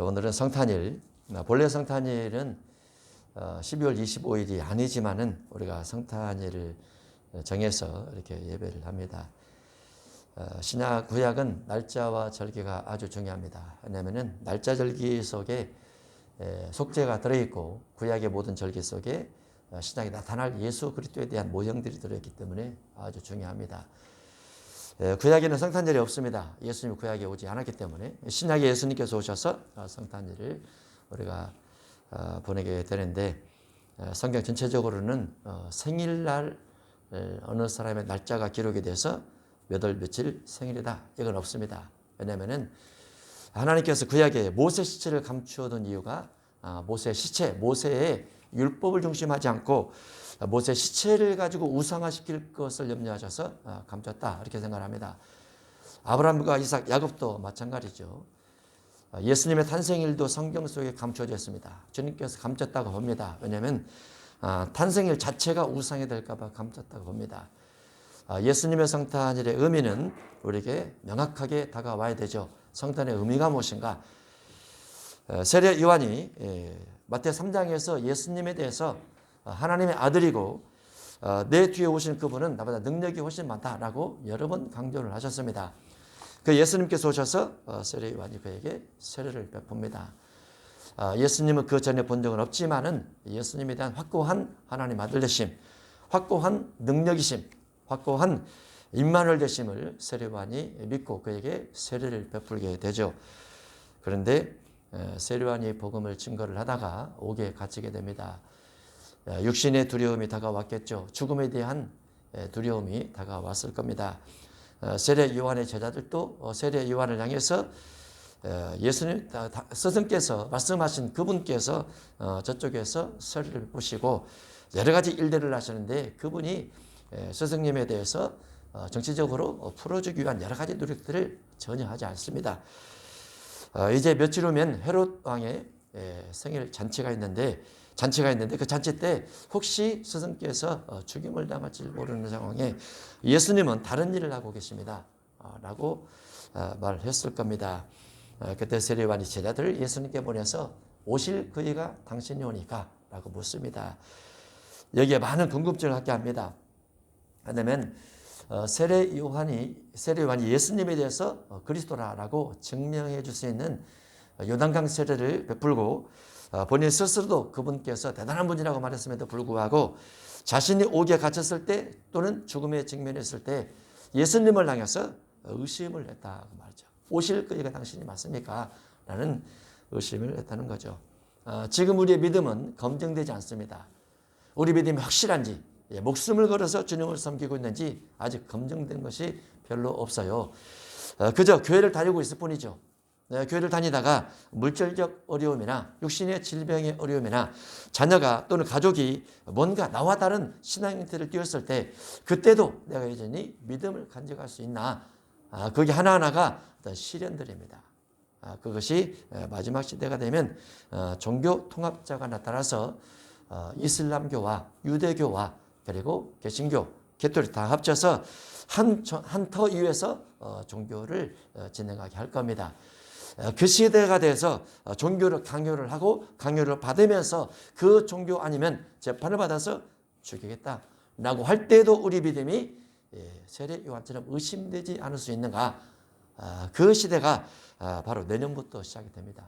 오늘은 성탄일. 본래 성탄일은 12월 25일이 아니지만은 우리가 성탄일을 정해서 이렇게 예배를 합니다. 신약 구약은 날짜와 절기가 아주 중요합니다. 왜냐하면은 날짜 절기 속에 속죄가 들어있고 구약의 모든 절기 속에 신약에 나타날 예수 그리스도에 대한 모형들이 들어있기 때문에 아주 중요합니다. 구약에는 성탄절이 없습니다. 예수님이 구약에 오지 않았기 때문에 신약에 예수님께서 오셔서 성탄절을 우리가 보내게 되는데, 성경 전체적으로는 생일날 어느 사람의 날짜가 기록이 돼서 몇 월 며칠 생일이다 이건 없습니다. 왜냐하면 하나님께서 구약에 모세 시체를 감추어둔 이유가 모세 시체, 모세의 율법을 중심하지 않고 모세 시체를 가지고 우상화시킬 것을 염려하셔서 감췄다 이렇게 생각합니다. 아브라함과 이삭, 야곱도 마찬가지죠. 예수님의 탄생일도 성경 속에 감춰져 있습니다. 주님께서 감췄다고 봅니다. 왜냐하면 탄생일 자체가 우상이 될까 봐 감췄다고 봅니다. 예수님의 성탄일의 의미는 우리에게 명확하게 다가와야 되죠. 성탄의 의미가 무엇인가? 세례 요한이 마태 3장에서 예수님에 대해서 하나님의 아들이고 내 뒤에 오신 그분은 나보다 능력이 훨씬 많다라고 여러 번 강조를 하셨습니다. 그 예수님께서 오셔서 세례 요한이 그에게 세례를 베풉니다. 예수님은 그 전에 본 적은 없지만은 예수님에 대한 확고한 하나님 아들 되심, 확고한 능력이심, 확고한 임마누엘 되심을 세례 요한이 믿고 그에게 세례를 베풀게 되죠. 그런데 세례 요한이 복음을 증거를 하다가 옥에 갇히게 됩니다. 육신의 두려움이 다가왔겠죠. 죽음에 대한 두려움이 다가왔을 겁니다. 세례 요한의 제자들도 세례 요한을 향해서 예수님 스승께서 말씀하신 그분께서 저쪽에서 세례를 베푸시고 여러 가지 일들을 하시는데 그분이 스승님에 대해서 정치적으로 풀어주기 위한 여러 가지 노력들을 전혀 하지 않습니다. 이제 며칠 후면 헤롯 왕의 생일 잔치가 있는데 그 잔치 때 혹시 스승께서 죽임을 당할지 모르는 상황에 예수님은 다른 일을 하고 계십니다. 라고 말을 했을 겁니다. 그때 세례 요한이 제자들을 예수님께 보내서 오실 그이가 당신이 오니까? 라고 묻습니다. 여기에 많은 궁금증을 갖게 합니다. 왜냐하면 세례 요한이 예수님에 대해서 그리스도라고 증명해 줄 수 있는 요단강 세례를 베풀고 본인 스스로도 그분께서 대단한 분이라고 말했음에도 불구하고 자신이 옥에 갇혔을 때 또는 죽음에 직면했을 때 예수님을 향해서 의심을 했다고 말이죠. 오실 그이가 당신이 맞습니까? 라는 의심을 했다는 거죠. 지금 우리의 믿음은 검증되지 않습니다. 우리 믿음이 확실한지, 목숨을 걸어서 주님을 섬기고 있는지 아직 검증된 것이 별로 없어요. 그저 교회를 다니고 있을 뿐이죠. 교회를 다니다가 물질적 어려움이나 육신의 질병의 어려움이나 자녀가 또는 가족이 뭔가 나와 다른 신앙 형태를 띄웠을 때 그때도 내가 여전히 믿음을 간직할 수 있나? 그게 하나하나가 어떤 시련들입니다. 그것이 마지막 시대가 되면 종교 통합자가 나타나서 이슬람교와 유대교와 그리고 개신교, 개토릭 다 합쳐서 한 터 위에서 종교를 진행하게 할 겁니다. 그 시대가 돼서 종교를 강요를 하고 강요를 받으면서 그 종교 아니면 재판을 받아서 죽이겠다라고 할 때도 우리 믿음이 세례 요한처럼 의심되지 않을 수 있는가? 그 시대가 바로 내년부터 시작이 됩니다.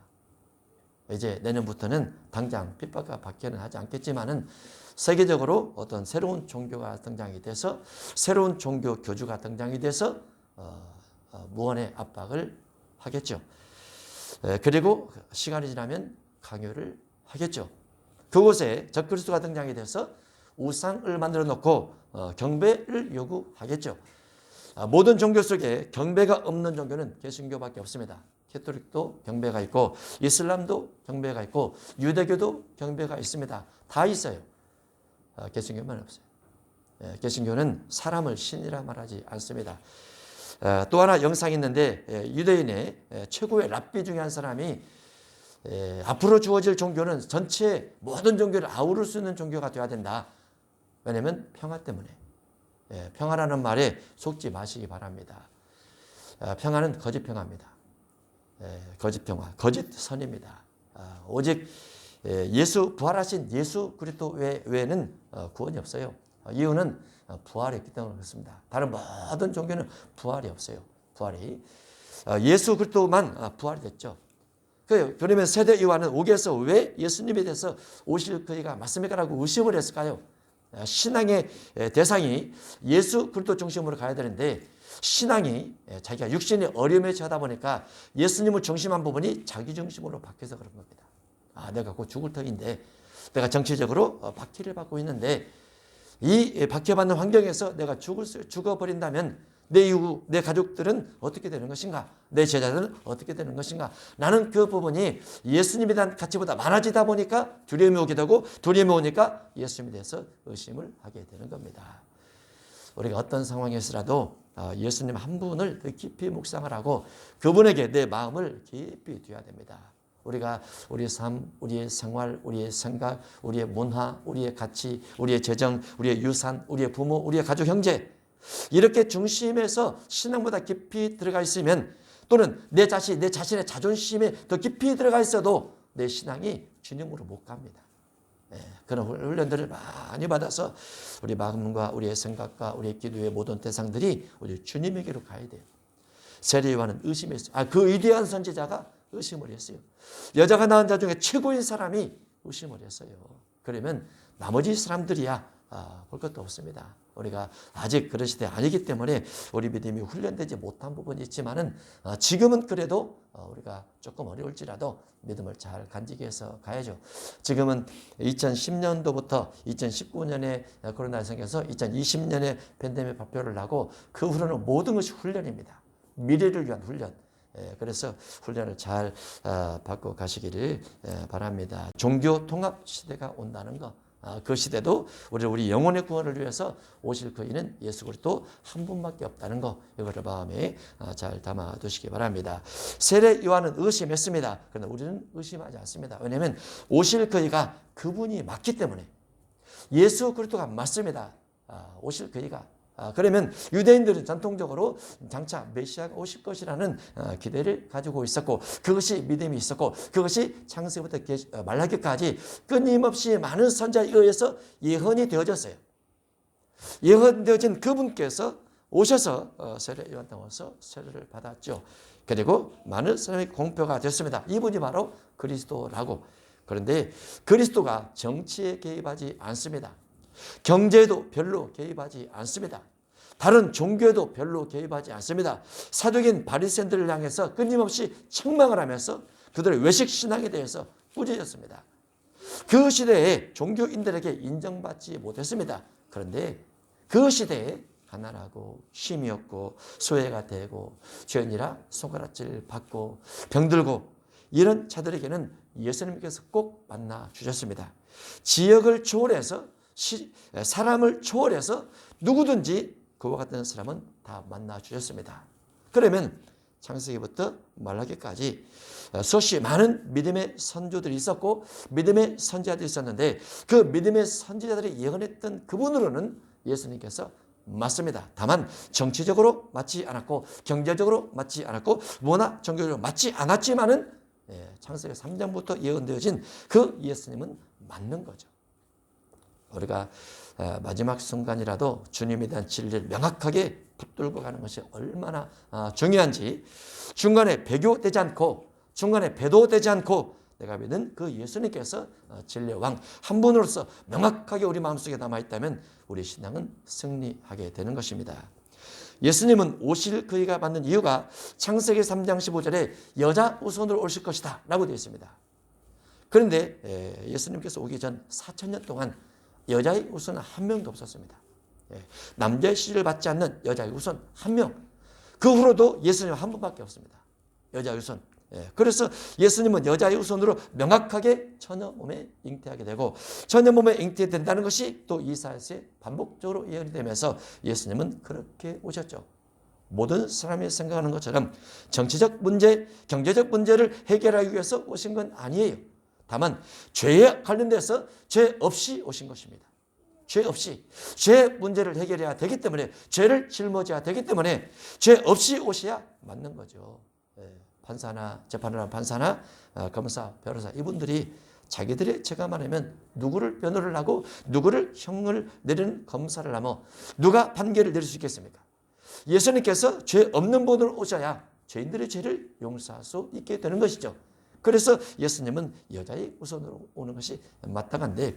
이제 내년부터는 당장 핍박과 박해는 하지 않겠지만은 세계적으로 어떤 새로운 종교가 등장이 돼서 새로운 종교 교주가 등장이 돼서 무언의 압박을 하겠죠. 그리고 시간이 지나면 강요를 하겠죠. 그곳에 적그리스도가 등장이 돼서 우상을 만들어 놓고 경배를 요구하겠죠. 모든 종교 속에 경배가 없는 종교는 개신교밖에 없습니다. 캐토릭도 경배가 있고 이슬람도 경배가 있고 유대교도 경배가 있습니다. 다 있어요. 개신교만 없어요. 개신교는 사람을 신이라 말하지 않습니다. 또 하나 영상이 있는데 유대인의 최고의 랍비 중에 한 사람이 앞으로 주어질 종교는 전체 모든 종교를 아우를 수 있는 종교가 되어야 된다. 왜냐하면 평화 때문에. 평화라는 말에 속지 마시기 바랍니다. 평화는 거짓 평화입니다. 거짓 평화, 거짓 선입니다. 오직 예수 부활하신 예수 그리스도 외에는 구원이 없어요. 이유는 부활이 있기 때문에 그렇습니다. 다른 모든 종교는 부활이 없어요. 부활이 예수 그리스도만 부활이 됐죠. 그러면 세대 요한은 오게서 왜 예수님에 대해서 오실 그이가 맞습니까라고 의심을 했을까요? 신앙의 대상이 예수 그리스도 중심으로 가야 되는데 신앙이 자기가 육신의 어려움에 처하다 보니까 예수님을 중심한 부분이 자기 중심으로 바뀌어서 그런 겁니다. 내가 곧 죽을 터인데 내가 정치적으로 박해를 받고 있는데 이 박해받는 환경에서 내가 죽어버린다면 내 이후 내 가족들은 어떻게 되는 것인가? 내 제자들은 어떻게 되는 것인가? 나는 그 부분이 예수님에 대한 가치보다 많아지다 보니까 두려움이 오게 되고 두려움이 오니까 예수님에 대해서 의심을 하게 되는 겁니다. 우리가 어떤 상황에서라도 예수님 한 분을 더 깊이 묵상을 하고 그분에게 내 마음을 깊이 두어야 됩니다. 우리가 우리의 삶, 우리의 생활, 우리의 생각, 우리의 문화, 우리의 가치, 우리의 재정, 우리의 유산, 우리의 부모, 우리의 가족, 형제 이렇게 중심에서 신앙보다 깊이 들어가 있으면 또는 내 자신의 자존심에 더 깊이 들어가 있어도 내 신앙이 주님으로 못 갑니다. 그런 훈련들을 많이 받아서 우리 마음과 우리의 생각과 우리의 기도의 모든 대상들이 우리 주님에게로 가야 돼요. 세례 요한은 의심했어요. 그 위대한 선지자가 의심을 했어요. 여자가 낳은 자 중에 최고인 사람이 의심을 했어요. 그러면 나머지 사람들이야 볼 것도 없습니다. 우리가 아직 그런 시대 아니기 때문에 우리 믿음이 훈련되지 못한 부분이 있지만은 지금은 그래도 우리가 조금 어려울지라도 믿음을 잘 간직해서 가야죠. 지금은 2010년도부터 2019년에 코로나가 생겨서 2020년에 팬데믹 발표를 하고 그 후로는 모든 것이 훈련입니다. 미래를 위한 훈련. 그래서 훈련을 잘 받고 가시기를 바랍니다. 종교 통합 시대가 온다는 것. 그 시대도 우리 영혼의 구원을 위해서 오실 그이는 예수 그리스도 한 분밖에 없다는 거 이거를 마음에 잘 담아 두시기 바랍니다. 세례 요한은 의심했습니다. 그러나 우리는 의심하지 않습니다. 왜냐하면 오실 그이가 그분이 맞기 때문에 예수 그리스도가 맞습니다. 오실 그이가 그러면 유대인들은 전통적으로 장차 메시아가 오실 것이라는 기대를 가지고 있었고 그것이 믿음이 있었고 그것이 창세부터 말라기까지 끊임없이 많은 선자에 의해서 예언이 되어졌어요. 예언되어진 그분께서 오셔서 세례 요한 땅에서 세례를 받았죠. 그리고 많은 사람이 공표가 됐습니다. 이분이 바로 그리스도라고. 그런데 그리스도가 정치에 개입하지 않습니다. 경제에도 별로 개입하지 않습니다. 다른 종교에도 별로 개입하지 않습니다. 사도인 바리새인들을 향해서 끊임없이 책망을 하면서 그들의 외식 신앙에 대해서 꾸짖었습니다. 그 시대에 종교인들에게 인정받지 못했습니다. 그런데 그 시대에 가난하고 쉼이 없고 소외가 되고 죄인이라 손가락질 받고 병들고 이런 자들에게는 예수님께서 꼭 만나 주셨습니다. 지역을 초월해서 사람을 초월해서 누구든지 그와 같은 사람은 다 만나 주셨습니다. 그러면 창세기부터 말라기까지 수없이 많은 믿음의 선조들이 있었고 믿음의 선지자들이 있었는데 그 믿음의 선지자들이 예언했던 그분으로는 예수님께서 맞습니다. 다만 정치적으로 맞지 않았고 경제적으로 맞지 않았고 문화 종교적으로 맞지 않았지만은 창세기 3장부터 예언되어진 그 예수님은 맞는 거죠. 우리가 마지막 순간이라도 주님에 대한 진리를 명확하게 붙들고 가는 것이 얼마나 중요한지 중간에 배교되지 않고 중간에 배도되지 않고 내가 믿는 그 예수님께서 진리의 왕 한 분으로서 명확하게 우리 마음속에 남아있다면 우리 신앙은 승리하게 되는 것입니다. 예수님은 오실 그이가 맞는 이유가 창세기 3장 15절에 여자 우선으로 오실 것이다 라고 되어 있습니다. 그런데 예수님께서 오기 전 4,000년 동안 여자의 우선은 한 명도 없었습니다. 남자의 시를 받지 않는 여자의 우선 한 명. 그 후로도 예수님 한 분밖에 없습니다. 여자의 우선. 그래서 예수님은 여자의 우선으로 명확하게 처녀 몸에 잉태하게 되고 처녀 몸에 잉태된다는 것이 또 이사야서에 반복적으로 예언이 되면서 예수님은 그렇게 오셨죠. 모든 사람이 생각하는 것처럼 정치적 문제, 경제적 문제를 해결하기 위해서 오신 건 아니에요. 다만 죄에 관련돼서 죄 없이 오신 것입니다. 죄 없이. 죄 문제를 해결해야 되기 때문에 죄를 짊어져야 되기 때문에 죄 없이 오셔야 맞는 거죠. 판사나 재판을 하는 판사나 검사, 변호사 이분들이 자기들의 죄가 많으면 누구를 변호를 하고 누구를 형을 내리는 검사를 하며 누가 판결을 내릴 수 있겠습니까? 예수님께서 죄 없는 분으로 오셔야 죄인들의 죄를 용서할 수 있게 되는 것이죠. 그래서 예수님은 여자의 우선으로 오는 것이 마땅한데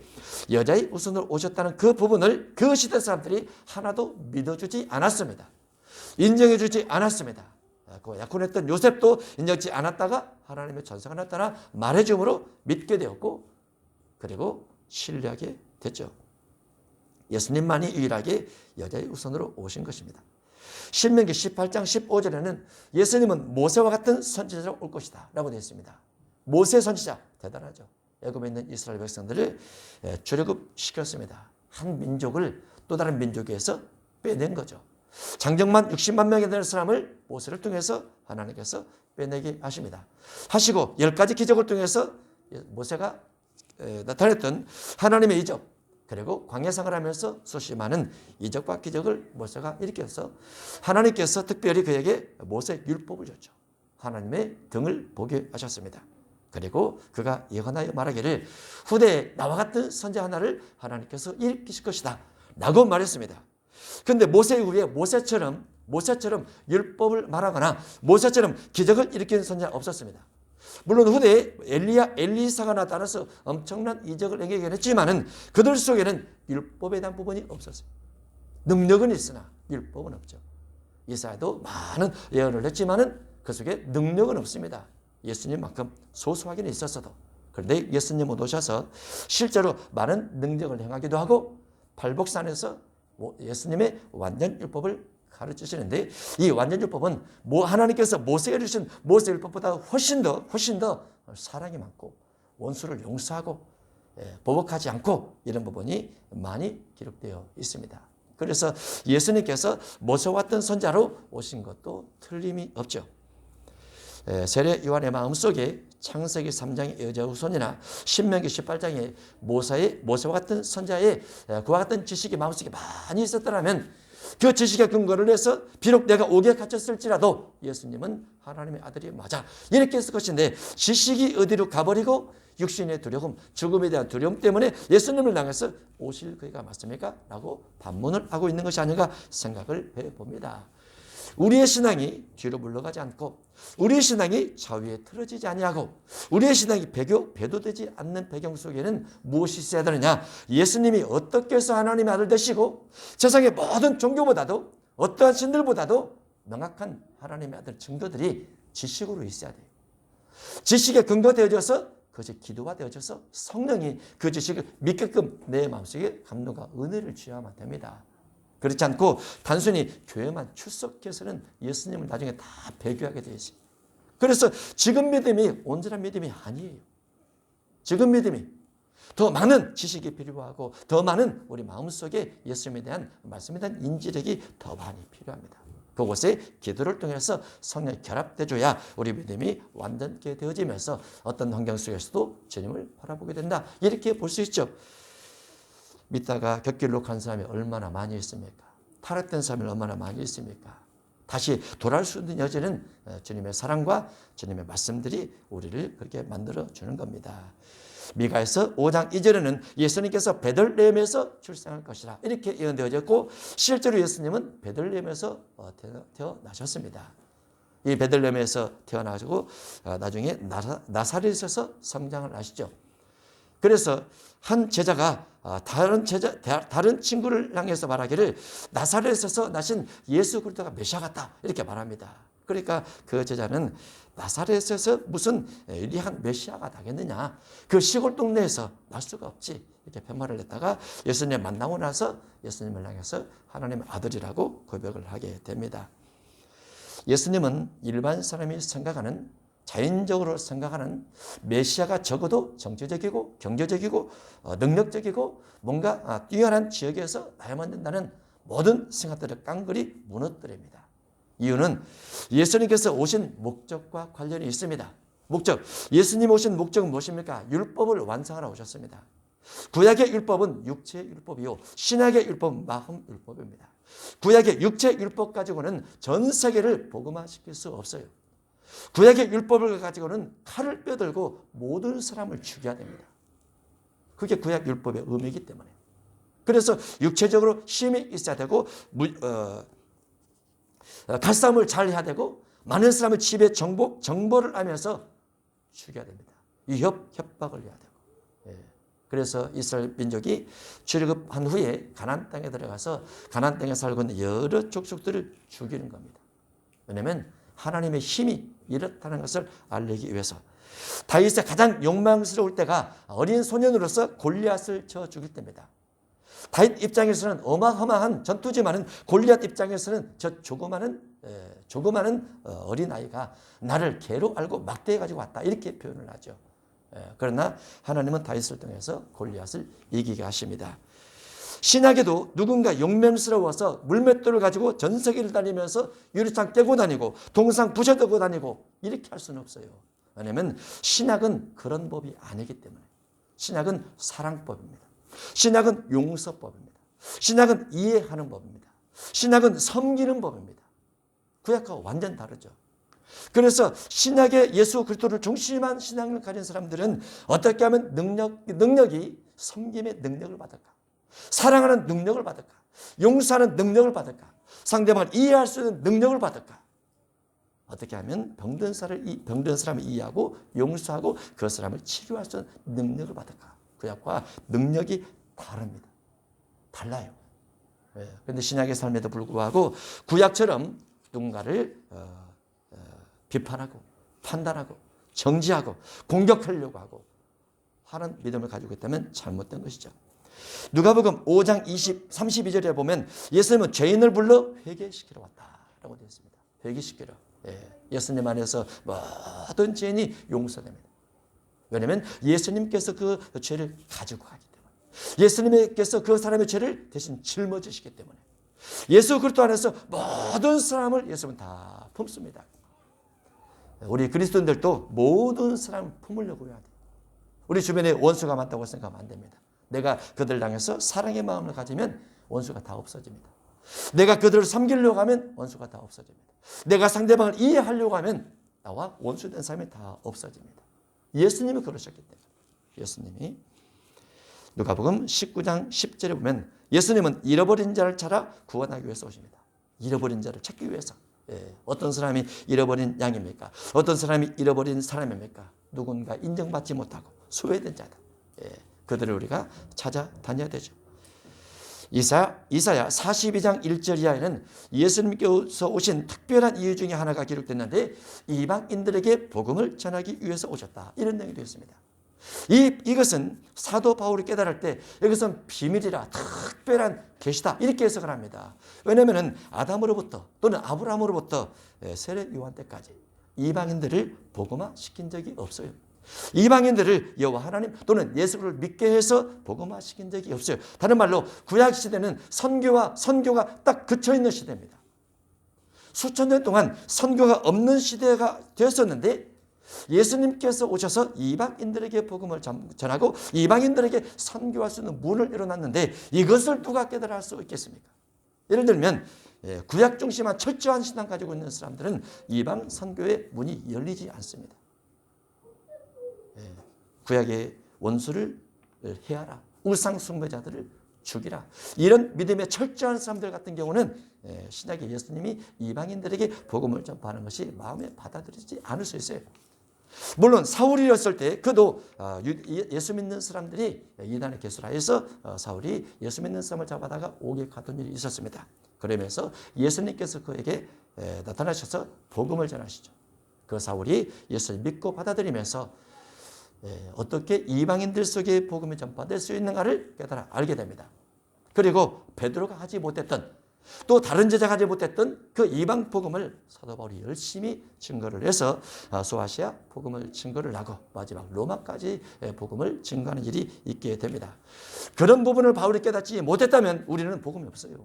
여자의 우선으로 오셨다는 그 부분을 그 시대 사람들이 하나도 믿어주지 않았습니다. 인정해주지 않았습니다. 그 약혼했던 요셉도 인정하지 않았다가 하나님의 전사가 나타나 말해줌으로 믿게 되었고 그리고 신뢰하게 됐죠. 예수님만이 유일하게 여자의 우선으로 오신 것입니다. 신명기 18장 15절에는 예수님은 모세와 같은 선지자로 올 것이다 라고 되어 있습니다. 모세 선지자 대단하죠. 애굽에 있는 이스라엘 백성들을 출애굽시켰습니다. 한 민족을 또 다른 민족에서 빼낸 거죠. 장정만 60만 명이 되는 사람을 모세를 통해서 하나님께서 빼내게 하십니다. 하시고 10가지 기적을 통해서 모세가 나타냈던 하나님의 이적 그리고 광야생활을 하면서 수없이 많은 이적과 기적을 모세가 일으켜서 하나님께서 특별히 그에게 모세 율법을 줬죠. 하나님의 등을 보게 하셨습니다. 그리고 그가 예언하여 말하기를 후대에 나와 같은 선지자 하나를 하나님께서 일으키실 것이다 라고 말했습니다. 그런데 모세 이후에 모세처럼 율법을 말하거나 모세처럼 기적을 일으키는 선지자는 없었습니다. 물론 후대에 엘리사가 나타나서 엄청난 이적을 행하긴 했지만은 그들 속에는 율법에 대한 부분이 없었어요. 능력은 있으나 율법은 없죠. 이사야도 많은 예언을 했지만은 그 속에 능력은 없습니다. 예수님만큼 소수하기는 있었어도. 그런데 예수님은 오셔서 실제로 많은 능력을 행하기도 하고 발복산에서 예수님의 완전 율법을 가르치시는데 이 완전 율법은 하나님께서 모세에게 주신 모세 율법보다 훨씬 더 사랑이 많고 원수를 용서하고 보복하지 않고 이런 부분이 많이 기록되어 있습니다. 그래서 예수님께서 모세와 같은 선자로 오신 것도 틀림이 없죠. 세례 요한의 마음속에 창세기 3장의 여자 후손이나 신명기 18장의 모세와 같은 선자의 그와 같은 지식이 마음속에 많이 있었더라면 그 지식의 근거를 해서 비록 내가 옥에 갇혔을지라도 예수님은 하나님의 아들이 맞아 이렇게 했을 것인데 지식이 어디로 가버리고 육신의 두려움, 죽음에 대한 두려움 때문에 예수님을 향해서 오실 그이가 맞습니까? 라고 반문을 하고 있는 것이 아닌가 생각을 해봅니다. 우리의 신앙이 뒤로 물러가지 않고 우리의 신앙이 좌우에 틀어지지 아니하고 우리의 신앙이 배도되지 않는 배경 속에는 무엇이 있어야 되느냐? 예수님이 어떻게 해서 하나님의 아들 되시고 세상의 모든 종교보다도 어떠한 신들보다도 명확한 하나님의 아들 증거들이 지식으로 있어야 돼요. 지식에 근거되어져서 그것이 기도가 되어져서 성령이 그 지식을 믿게끔 내 마음속에 감동과 은혜를 주어야만 됩니다. 그렇지 않고 단순히 교회만 출석해서는 예수님을 나중에 다 배교하게 되어 있어요. 그래서 지금 믿음이 온전한 믿음이 아니에요. 지금 믿음이 더 많은 지식이 필요하고 더 많은 우리 마음속에 예수님에 대한 말씀에 대한 인지력이 더 많이 필요합니다. 그곳에 기도를 통해서 성령이 결합되어줘야 우리 믿음이 완전하게 되어지면서 어떤 환경 속에서도 주님을 바라보게 된다. 이렇게 볼 수 있죠. 믿다가 곁길로 간 사람이 얼마나 많이 있습니까? 타락된 사람이 얼마나 많이 있습니까? 다시 돌아올 수 있는 여지는 주님의 사랑과 주님의 말씀들이 우리를 그렇게 만들어주는 겁니다. 미가에서 5장 2절에는 예수님께서 베들레헴에서 출생할 것이라 이렇게 예언되어졌고 실제로 예수님은 베들레헴에서 태어나셨습니다. 이 베들레헴에서 태어나시고 나중에 나사렛에서 성장을 하시죠. 그래서 한 제자가 다른 친구를 향해서 말하기를 나사렛에서 나신 예수 그리스도가 메시아 같다 이렇게 말합니다. 그러니까 그 제자는 나사렛에서 무슨 예리한 메시아가 나겠느냐, 그 시골 동네에서 날 수가 없지 이렇게 편말을 했다가 예수님 만나고 나서 예수님을 향해서 하나님의 아들이라고 고백을 하게 됩니다. 예수님은 일반 사람이 생각하는 자연적으로 생각하는 메시아가 적어도 정치적이고 경제적이고 능력적이고 뭔가 뛰어난 지역에서 나야만 된다는 모든 생각들을 깡그리 무너뜨립니다. 이유는 예수님께서 오신 목적과 관련이 있습니다. 목적, 예수님 오신 목적은 무엇입니까? 율법을 완성하러 오셨습니다. 구약의 율법은 육체의 율법이요 신약의 율법은 마음 율법입니다. 구약의 육체 율법 가지고는 전 세계를 복음화시킬 수 없어요. 구약의 율법을 가지고는 칼을 빼들고 모든 사람을 죽여야 됩니다. 그게 구약 율법의 의미이기 때문에. 그래서 육체적으로 힘이 있어야 되고 칼싸움을 잘 해야 되고 많은 사람을 집에 정보를 하면서 죽여야 됩니다. 협박을 해야 되고. 그래서 이스라엘 민족이 출애굽한 후에 가나안 땅에 들어가서 가나안 땅에 살고 있는 여러 족속들을 죽이는 겁니다. 왜냐하면 하나님의 힘이 이렇다는 것을 알리기 위해서. 다윗의 가장 욕망스러울 때가 어린 소년으로서 골리앗을 쳐 죽일 때입니다. 다윗 입장에서는 어마어마한 전투지만은 골리앗 입장에서는 저 조그마한 어린아이가 나를 개로 알고 막대해 가지고 왔다, 이렇게 표현을 하죠. 그러나 하나님은 다윗을 통해서 골리앗을 이기게 하십니다. 신약에도 누군가 용맹스러워서 물맷돌을 가지고 전 세계를 다니면서 유리창 깨고 다니고 동상 부셔들고 다니고 이렇게 할 수는 없어요. 왜냐하면 신약은 그런 법이 아니기 때문에. 신약은 사랑법입니다. 신약은 용서법입니다. 신약은 이해하는 법입니다. 신약은 섬기는 법입니다. 구약과 완전 다르죠. 그래서 신약의 예수 그리스도를 중심한 신앙을 가진 사람들은 어떻게 하면 능력이 섬김의 능력을 받을까? 사랑하는 능력을 받을까? 용서하는 능력을 받을까? 상대방을 이해할 수 있는 능력을 받을까? 어떻게 하면 병든 사람을 이해하고 용서하고 그 사람을 치료할 수 있는 능력을 받을까? 구약과 능력이 다릅니다. 달라요. 그런데 신약의 삶에도 불구하고 구약처럼 누군가를 비판하고 판단하고 정지하고 공격하려고 하고 하는 믿음을 가지고 있다면 잘못된 것이죠. 누가복음 5장 32절에 보면 예수님은 죄인을 불러 회개시키러 왔다라고 되어 있습니다. 회개시키러. 예수님 안에서 모든 죄인이 용서됩니다. 왜냐하면 예수님께서 그 죄를 가지고 가기 때문에. 예수님께서 그 사람의 죄를 대신 짊어지시기 때문에. 예수 그리스도 안에서 모든 사람을 예수님은 다 품습니다. 우리 그리스도인들도 모든 사람을 품으려고 해야 돼요. 우리 주변에 원수가 많다고 생각하면 안 됩니다. 내가 그들 향해서 사랑의 마음을 가지면 원수가 다 없어집니다. 내가 그들을 섬기려고 하면 원수가 다 없어집니다. 내가 상대방을 이해하려고 하면 나와 원수된 사람이 다 없어집니다. 예수님이 그러셨기 때문에. 예수님이 누가복음 19장 10절에 보면 예수님은 잃어버린 자를 찾아 구원하기 위해서 오십니다. 잃어버린 자를 찾기 위해서. 어떤 사람이 잃어버린 양입니까? 어떤 사람이 잃어버린 사람입니까? 누군가 인정받지 못하고 소외된 자들. 그들을 우리가 찾아다녀야 되죠. 이사야 42장 1절 이하에는 예수님께서 오신 특별한 이유 중에 하나가 기록됐는데 이방인들에게 복음을 전하기 위해서 오셨다, 이런 내용이 되어 있습니다. 이것은 사도 바울이 깨달을 때 이것은 비밀이라 특별한 계시다, 이렇게 해석을 합니다. 왜냐하면 아담으로부터 또는 아브라함으로부터 세례 요한 때까지 이방인들을 복음화시킨 적이 없어요. 이방인들을 여호와 하나님 또는 예수를 믿게 해서 복음화시킨 적이 없어요. 다른 말로 구약 시대는 선교가 딱 그쳐있는 시대입니다. 수천 년 동안 선교가 없는 시대가 되었었는데 예수님께서 오셔서 이방인들에게 복음을 전하고 이방인들에게 선교할 수 있는 문을 열어놨는데 이것을 누가 깨달아 할 수 있겠습니까? 예를 들면 구약 중심한 철저한 신앙 가지고 있는 사람들은 이방 선교의 문이 열리지 않습니다. 구약의 원수를 해하라, 우상 숭배자들을 죽이라, 이런 믿음의 철저한 사람들 같은 경우는 신약의 예수님이 이방인들에게 복음을 전파하는 것이 마음에 받아들이지 않을 수 있어요. 물론 사울이었을 때 그도 예수 믿는 사람들이 이단에 개수하여서 사울이 예수 믿는 사람을 잡아다가 옥에 가둔 일이 있었습니다. 그러면서 예수님께서 그에게 나타나셔서 복음을 전하시죠. 그 사울이 예수를 믿고 받아들이면서 어떻게 이방인들 속에 복음이 전파될 수 있는가를 깨달아 알게 됩니다. 그리고 베드로가 하지 못했던, 또 다른 제자가 하지 못했던 그 이방 복음을 사도 바울이 열심히 증거를 해서 소아시아 복음을 증거를 하고 마지막 로마까지 복음을 증거하는 일이 있게 됩니다. 그런 부분을 바울이 깨닫지 못했다면 우리는 복음이 없어요.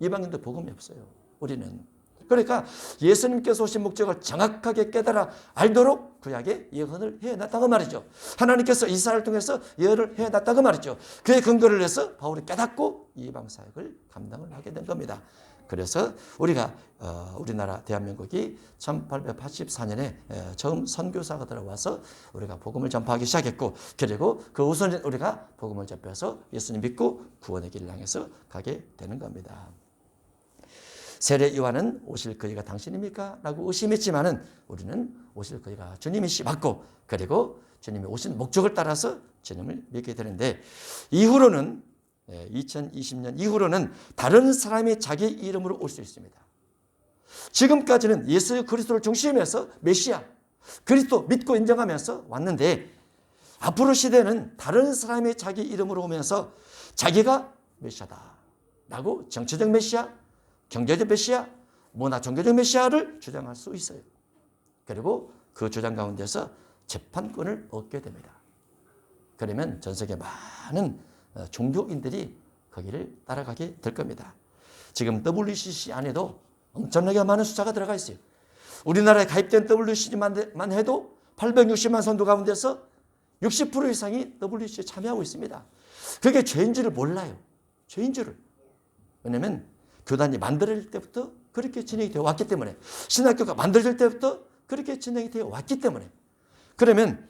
이방인도 복음이 없어요. 우리는. 그러니까 예수님께서 오신 목적을 정확하게 깨달아 알도록 구약에 예언을 해놨다고 말이죠. 하나님께서 이사야를 통해서 예언을 해놨다고 말이죠. 그의 근거를 해서 바울이 깨닫고 이방 사역을 감당을 하게 된 겁니다. 그래서 우리가 우리나라 대한민국이 1884년에 처음 선교사가 들어와서 우리가 복음을 전파하기 시작했고, 그리고 그 우선 우리가 복음을 접해서 예수님 믿고 구원의 길을 향해서 가게 되는 겁니다. 세례 요한은 오실 그이가 당신입니까? 라고 의심했지만은 우리는 오실 그이가 주님이시 맞고, 그리고 주님이 오신 목적을 따라서 주님을 믿게 되는데, 이후로는 2020년 이후로는 다른 사람이 자기 이름으로 올 수 있습니다. 지금까지는 예수 그리스도를 중심에서 메시아 그리스도 믿고 인정하면서 왔는데, 앞으로 시대는 다른 사람이 자기 이름으로 오면서 자기가 메시아다 라고 정치적 메시아, 경제적 메시아, 문화 종교적 메시아를 주장할 수 있어요. 그리고 그 주장 가운데서 재판권을 얻게 됩니다. 그러면 전 세계 많은 종교인들이 거기를 따라가게 될 겁니다. 지금 WCC 안에도 엄청나게 많은 숫자가 들어가 있어요. 우리나라에 가입된 WCC만 해도 860만 선도 가운데서 60% 이상이 WCC에 참여하고 있습니다. 그게 죄인 줄을 몰라요. 죄인 줄을. 왜냐하면 교단이 만들어질 때부터 그렇게 진행이 되어 왔기 때문에, 신학교가 만들어질 때부터 그렇게 진행이 되어 왔기 때문에, 그러면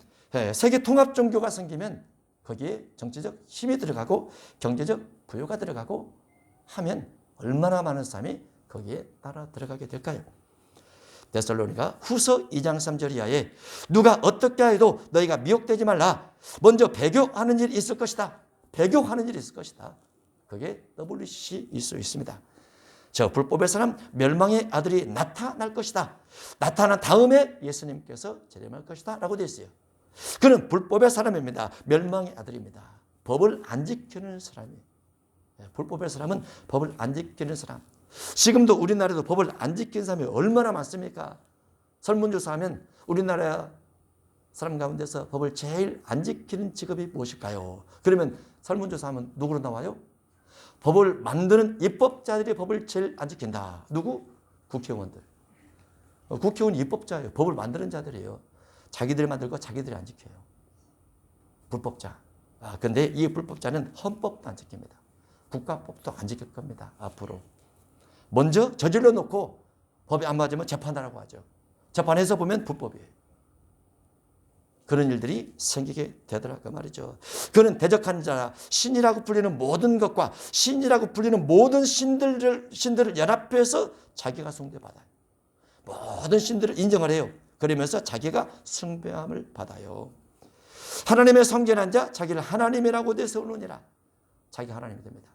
세계 통합 종교가 생기면 거기에 정치적 힘이 들어가고 경제적 부여가 들어가고 하면 얼마나 많은 사람이 거기에 따라 들어가게 될까요? 데살로니가 후서 2장 3절 이하에 누가 어떻게 해도 너희가 미혹되지 말라. 먼저 배교하는 일이 있을 것이다. 배교하는 일이 있을 것이다. 그게 WCC일 수 있습니다. 저 불법의 사람 멸망의 아들이 나타날 것이다. 나타난 다음에 예수님께서 재림할 것이다 라고 되어 있어요. 그는 불법의 사람입니다. 멸망의 아들입니다. 법을 안 지키는 사람이에요. 불법의 사람은 법을 안 지키는 사람. 지금도 우리나라에도 법을 안 지키는 사람이 얼마나 많습니까? 설문조사하면 우리나라 사람 가운데서 법을 제일 안 지키는 직업이 무엇일까요? 그러면 설문조사하면 누구로 나와요? 법을 만드는 입법자들이 법을 제일 안 지킨다. 누구? 국회의원들. 국회의원 입법자예요. 법을 만드는 자들이에요. 자기들이 만들고 자기들이 안 지켜요. 불법자. 근데 이 불법자는 헌법도 안 지킵니다. 국가법도 안 지킬 겁니다. 앞으로. 먼저 저질러 놓고 법이 안 맞으면 재판하라고 하죠. 재판해서 보면 불법이에요. 그런 일들이 생기게 되더라고 말이죠. 그는 대적한 자, 신이라고 불리는 모든 것과 신이라고 불리는 모든 신들을 연합해서 자기가 숭배받아요. 모든 신들을 인정을 해요. 그러면서 자기가 숭배함을 받아요. 하나님의 성전한 자 자기를 하나님이라고 내세우느니라. 자기가 하나님이 됩니다.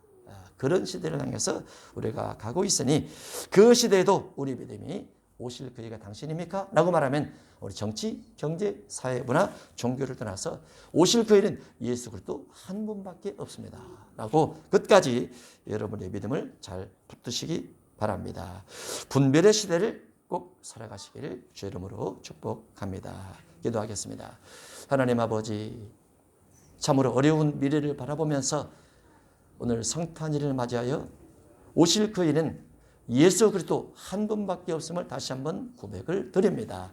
그런 시대를 향해서 우리가 가고 있으니, 그 시대에도 우리 믿음이 오실 그이가 당신입니까? 라고 말하면 우리 정치, 경제, 사회, 문화, 종교를 떠나서 오실 그이는 예수 그리스도 한 분밖에 없습니다. 라고 끝까지 여러분의 믿음을 잘 붙드시기 바랍니다. 분별의 시대를 꼭 살아가시기를 주 이름으로 축복합니다. 기도하겠습니다. 하나님 아버지, 참으로 어려운 미래를 바라보면서 오늘 성탄일을 맞이하여 오실 그이는 예수 그리스도 한 분밖에 없음을 다시 한번 고백을 드립니다.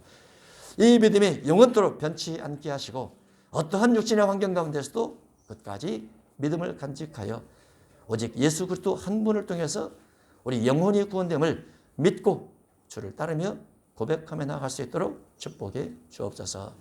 이 믿음이 영원토록 변치 않게 하시고 어떠한 육신의 환경 가운데서도 끝까지 믿음을 간직하여 오직 예수 그리스도 한 분을 통해서 우리 영혼이 구원됨을 믿고 주를 따르며 고백하며 나아갈 수 있도록 축복해 주옵소서.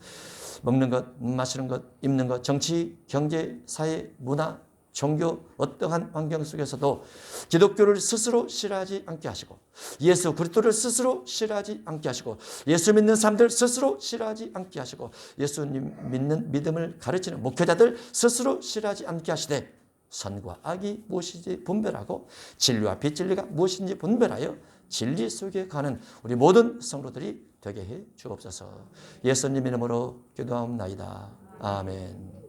먹는 것, 마시는 것, 입는 것, 정치, 경제, 사회, 문화, 종교 어떠한 환경 속에서도 기독교를 스스로 싫어하지 않게 하시고, 예수 그리스도를 스스로 싫어하지 않게 하시고, 예수 믿는 사람들 스스로 싫어하지 않게 하시고, 예수님 믿는 믿음을 가르치는 목회자들 스스로 싫어하지 않게 하시되, 선과 악이 무엇인지 분별하고 진리와 비진리가 무엇인지 분별하여 진리 속에 가는 우리 모든 성도들이 되게 해 주옵소서. 예수님 이름으로 기도하옵나이다. 아멘.